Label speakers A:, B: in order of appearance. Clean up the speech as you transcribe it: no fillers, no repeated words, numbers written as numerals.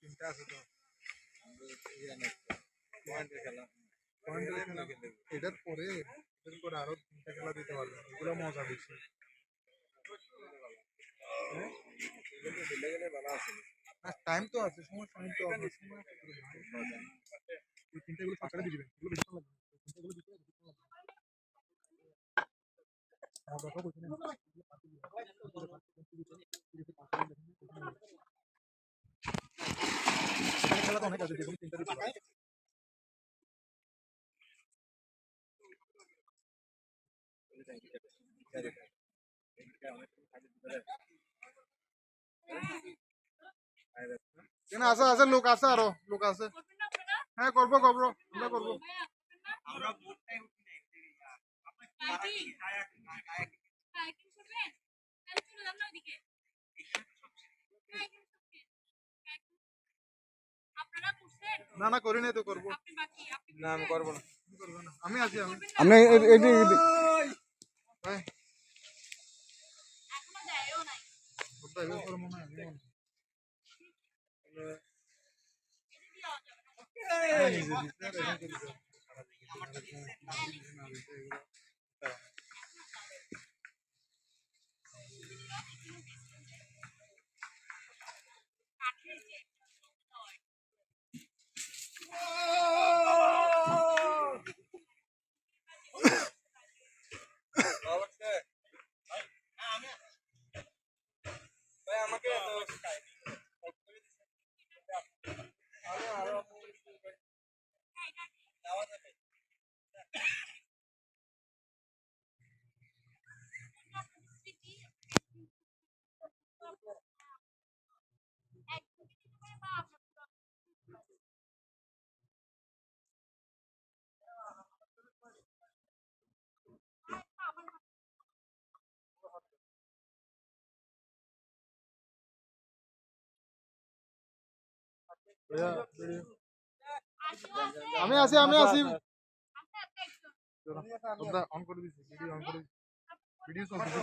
A: তিনটা আছে তো পয়েন্টের খেলা এটার পরে আরো তিনটা খেলা দিতে পারবে এগুলো মজা বেশি টাইম তো আছে সময় টাইম তো আছে সময় তিনটা গুলো ফাঁকা দিয়ে দিবেন এগুলো বেশি লাগবে তিনটা গুলো দিতে দেখো কোথায় খেলা তো অনেক আছে দেখুন তিনটা দিতে পারবে কেন আছে আছে লোক আছে আরো লোক আছে হ্যাঁ করবো করবো আমরা করবো না না করি নাই তো করবো না আমি করবো না আমি আছি আমি আমি আছি আমি আছি অন করে দিছি ভিডিও অন করে ভিডিও চলছে